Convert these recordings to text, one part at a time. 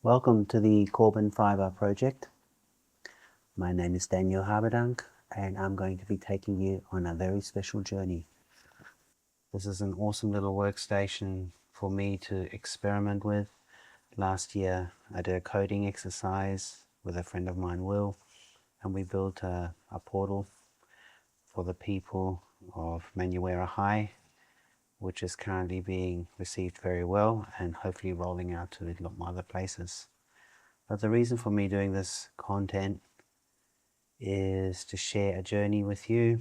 Welcome to the Corban Fibre Project. My name is Daniel Habedank and I'm going to be taking you on a very special journey. This is an awesome little workstation for me to experiment with. Last year I did a coding exercise with a friend of mine, Will, and we built a portal for the people of Manuera High, which is currently being received very well and hopefully rolling out to a lot more other places. But the reason for me doing this content is to share a journey with you,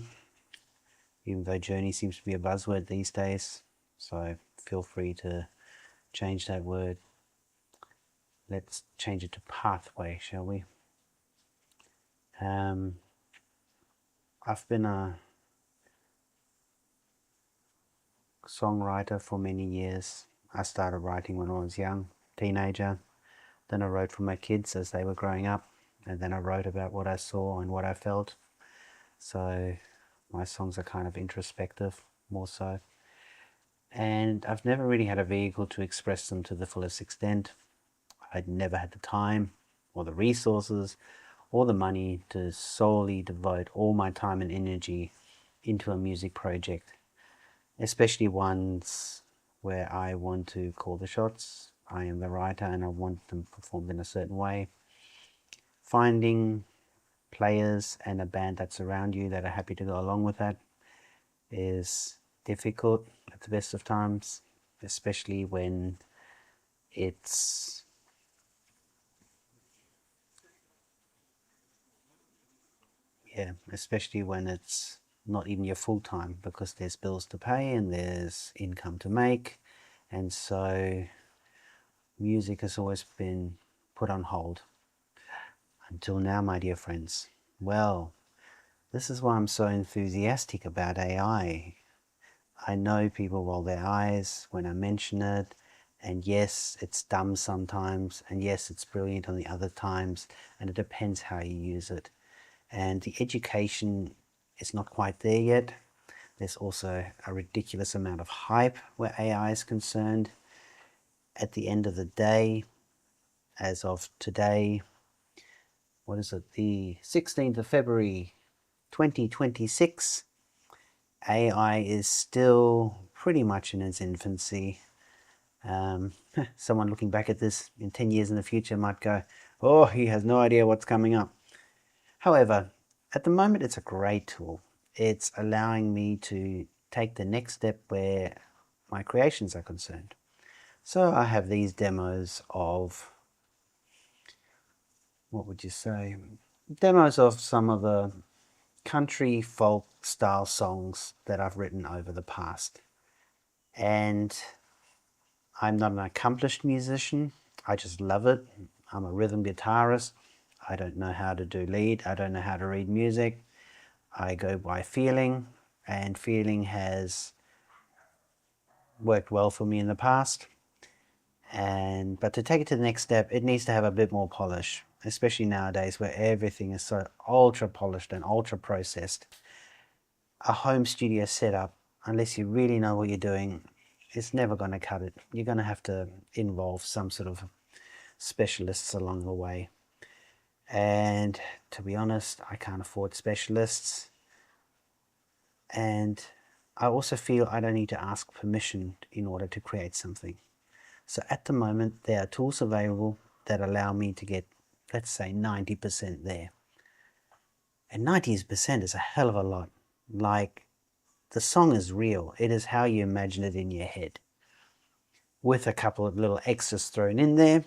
even though journey seems to be a buzzword these days, so feel free to change that word. Let's change it to pathway, shall we? I've been a songwriter for many years. I started writing when I was young, teenager. Then I wrote for my kids as they were growing up, and then I wrote about what I saw and what I felt. So my songs are kind of introspective, more so. And I've never really had a vehicle to express them to the fullest extent. I'd never had the time or the resources or the money to solely devote all my time and energy into a music project, especially ones where I want to call the shots. I am the writer and I want them performed in a certain way. Finding players and a band that's around you that are happy to go along with that is difficult at the best of times, especially when it's not even your full time, because there's bills to pay and there's income to make, and so music has always been put on hold until now, my dear friends. Well, this is why I'm so enthusiastic about AI. I know people roll their eyes when I mention it, and yes, it's dumb sometimes, and yes, it's brilliant on the other times, and it depends how you use it. And the education is not quite there yet. There's also a ridiculous amount of hype where AI is concerned. At the end of the day, as of today, what is it, the 16th of February 2026, AI is still pretty much in its infancy. Someone looking back at this in 10 years in the future might go, oh, he has no idea what's coming up. However, at the moment it's a great tool. It's allowing me to take the next step where my creations are concerned. So I have these demos of, what would you say, demos of some of the country folk style songs that I've written over the past. And I'm not an accomplished musician, I just love it. I'm a rhythm guitarist. I don't know how to do lead, I don't know how to read music. I go by feeling, and feeling has worked well for me in the past. But to take it to the next step, it needs to have a bit more polish, especially nowadays where everything is so ultra polished and ultra processed. A home studio setup, unless you really know what you're doing, it's never going to cut it. You're going to have to involve some sort of specialists along the way. And to be honest, I can't afford specialists. And I also feel I don't need to ask permission in order to create something. So at the moment, there are tools available that allow me to get, let's say, 90% there. And 90% is a hell of a lot. Like, the song is real. It is how you imagine it in your head, with a couple of little extras thrown in there.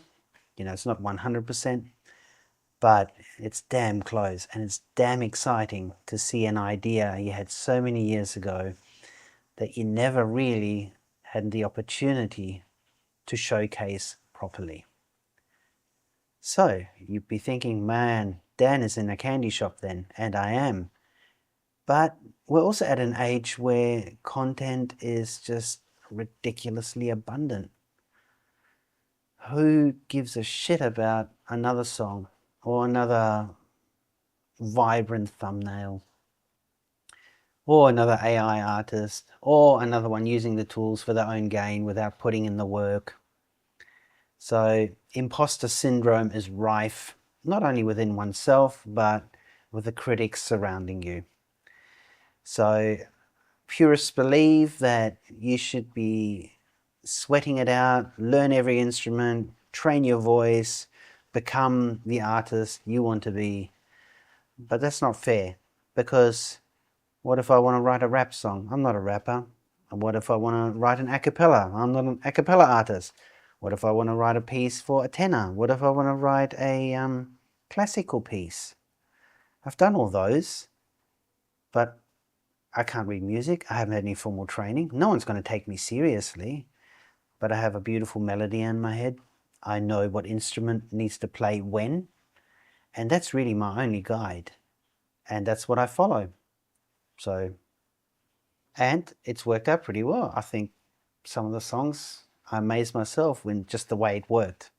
You know, it's not 100%, but it's damn close, and it's damn exciting to see an idea you had so many years ago that you never really had the opportunity to showcase properly. So you'd be thinking, man, Dan is in a candy shop then, and I am. But we're also at an age where content is just ridiculously abundant. Who gives a shit about another song or another vibrant thumbnail or another AI artist or another one using the tools for their own gain without putting in the work? So imposter syndrome is rife, not only within oneself, but with the critics surrounding you. So purists believe that you should be sweating it out, learn every instrument, train your voice, become the artist you want to be. But that's not fair, because what if I want to write a rap song? I'm not a rapper. And what if I want to write an a cappella? I'm not an a cappella artist. What if I want to write a piece for a tenor? What if I want to write a classical piece? I've done all those, but I can't read music. I haven't had any formal training. No one's going to take me seriously, but I have a beautiful melody in my head. I know what instrument needs to play when, and that's really my only guide. And that's what I follow. So, and it's worked out pretty well. I think some of the songs, I amazed myself when just the way it worked.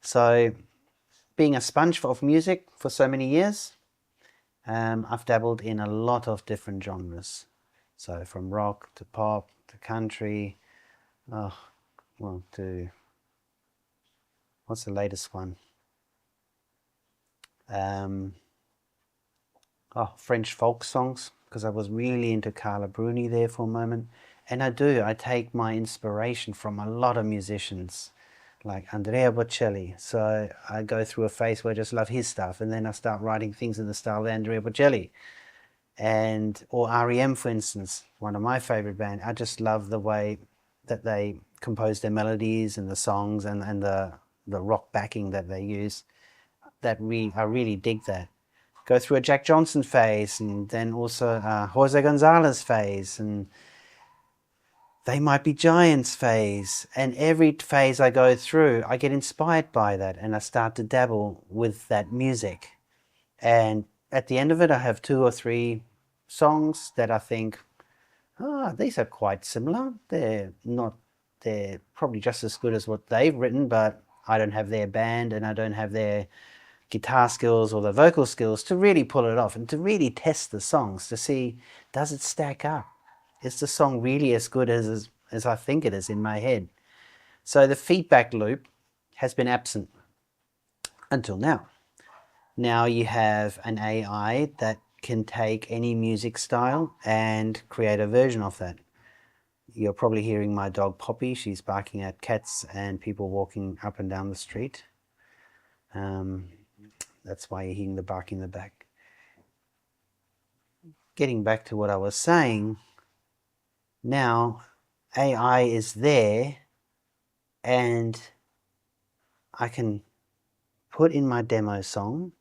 So, being a sponge of music for so many years, I've dabbled in a lot of different genres. So from rock to pop to country, to what's the latest one? French folk songs, because I was really into Carla Bruni there for a moment. And I take my inspiration from a lot of musicians, like Andrea Bocelli. So I go through a phase where I just love his stuff, and then I start writing things in the style of Andrea Bocelli. Or REM, for instance, one of my favorite bands. I just love the way that they compose their melodies and the songs, and the rock backing that they use. I really dig that. Go through a Jack Johnson phase, and then also a Jose Gonzalez phase, and They Might Be Giants phase. And every phase I go through, I get inspired by that, and I start to dabble with that music. And at the end of it, I have 2 or 3 songs that I think, these are quite similar. They're probably just as good as what they've written, but I don't have their band and I don't have their guitar skills or the vocal skills to really pull it off and to really test the songs to see, does it stack up? Is the song really as good as I think it is in my head? So the feedback loop has been absent until now. Now you have an AI that can take any music style and create a version of that. You're probably hearing my dog Poppy. She's barking at cats and people walking up and down the street. That's why you're hearing the bark in the back. Getting back to what I was saying, now AI is there and I can put in my demo song,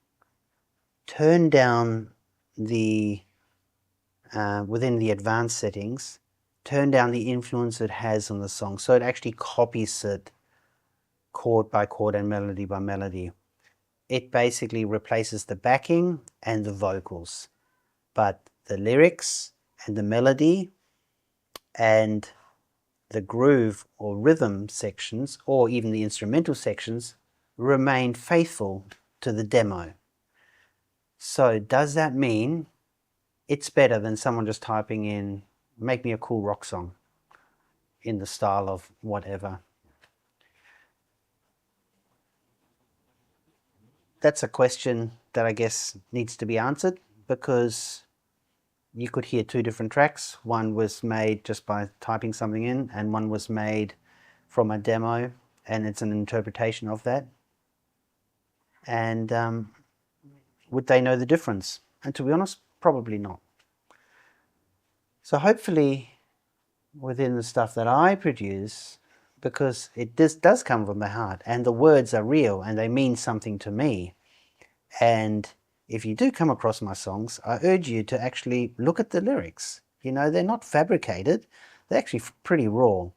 turn down the, within the advanced settings, turn down the influence it has on the song. So it actually copies it chord by chord and melody by melody. It basically replaces the backing and the vocals, but the lyrics and the melody and the groove or rhythm sections, or even the instrumental sections, remain faithful to the demo. So does that mean it's better than someone just typing in, make me a cool rock song in the style of whatever? That's a question that I guess needs to be answered, because you could hear 2 different tracks. One was made just by typing something in, and one was made from a demo, and it's an interpretation of that. And would they know the difference? And to be honest, probably not. So hopefully within the stuff that I produce, because this does come from the heart and the words are real and they mean something to me. And if you do come across my songs, I urge you to actually look at the lyrics. They're not fabricated. They're actually pretty raw.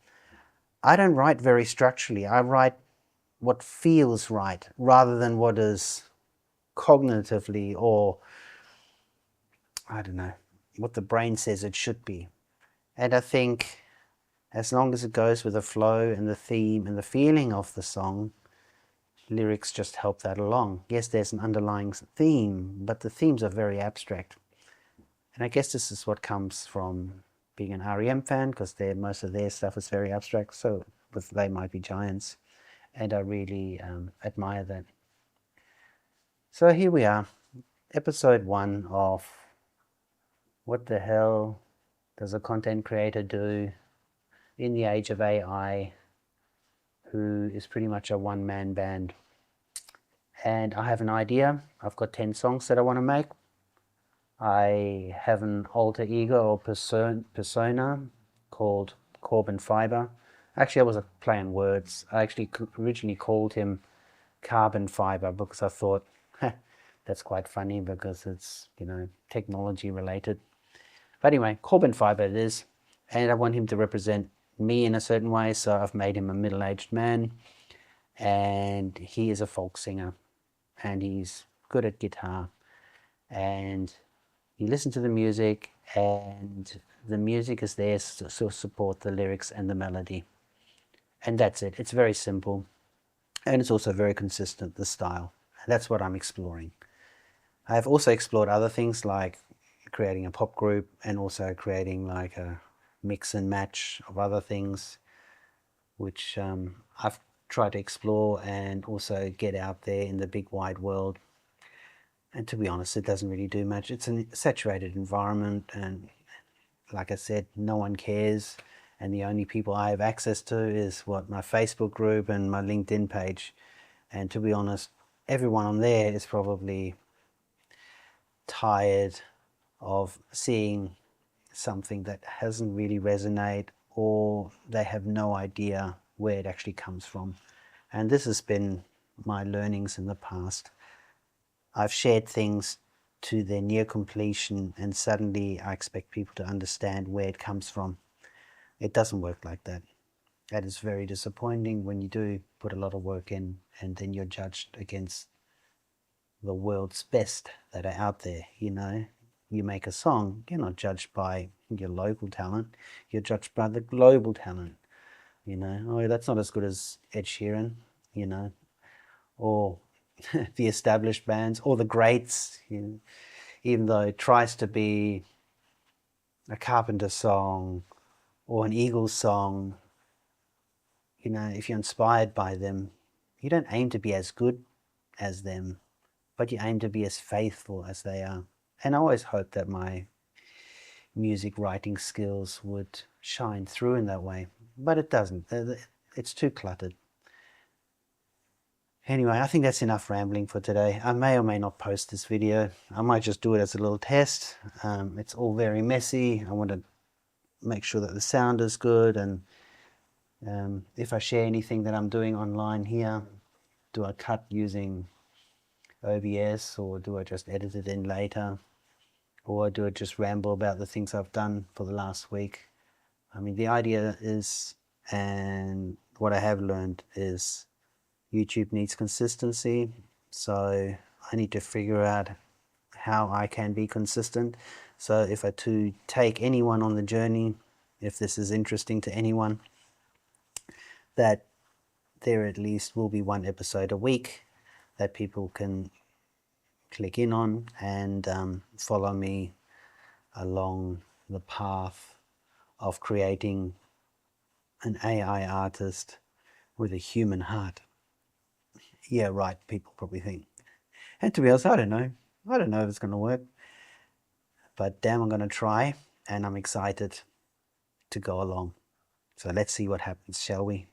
I don't write very structurally. I write what feels right rather than what is cognitively, or I don't know, what the brain says it should be. And I think as long as it goes with the flow and the theme and the feeling of the song, lyrics just help that along. Yes, there's an underlying theme, but the themes are very abstract. And I guess this is what comes from being an REM fan, because most of their stuff is very abstract. So with They Might Be Giants. and I really admire that. So here we are, episode 1 of what the hell does a content creator do in the age of AI, who is pretty much a one-man band. And I have an idea. I've got 10 songs that I want to make. I have an alter ego or persona called Corban Fibre. Actually, I was a play on words. I actually originally called him Carbon Fibre because I thought, that's quite funny because it's, technology related. But anyway, Corban Fibre it is. And I want him to represent me in a certain way. So I've made him a middle-aged man. And he is a folk singer. And he's good at guitar. And you listen to the music, and the music is there to support the lyrics and the melody. And that's it. It's very simple. And it's also very consistent, the style. And that's what I'm exploring. I've also explored other things like creating a pop group and also creating like a mix and match of other things, which I've tried to explore and also get out there in the big wide world. And to be honest, it doesn't really do much. It's a saturated environment, and like I said, no one cares. And the only people I have access to is my Facebook group and my LinkedIn page. And to be honest, everyone on there is probably tired of seeing something that hasn't really resonated, or they have no idea where it actually comes from. And this has been my learnings in the past. I've shared things to their near completion, and suddenly I expect people to understand where it comes from. It doesn't work like that. That is very disappointing when you do put a lot of work in and then you're judged against the world's best that are out there. You make a song, you're not judged by your local talent, you're judged by the global talent. Oh, that's not as good as Ed Sheeran, or the established bands or the greats, even though it tries to be a Carpenter song or an Eagles song. If you're inspired by them, you don't aim to be as good as them, but you aim to be as faithful as they are. And I always hoped that my music writing skills would shine through in that way, but it doesn't. It's too cluttered. Anyway, I think that's enough rambling for today. I may or may not post this video. I might just do it as a little test. It's all very messy. I want to make sure that the sound is good, and if I share anything that I'm doing online here, do I cut using OBS, or do I just edit it in later, or do I just ramble about the things I've done for the last week? I mean, the idea is, and what I have learned is, YouTube needs consistency, so I need to figure out how I can be consistent. So if I take anyone on the journey, if this is interesting to anyone, that there at least will be one episode a week that people can click in on and follow me along the path of creating an AI artist with a human heart. Yeah, right, people probably think. And to be honest, I don't know. I don't know if it's going to work. But damn, I'm going to try, and I'm excited to go along. So let's see what happens, shall we?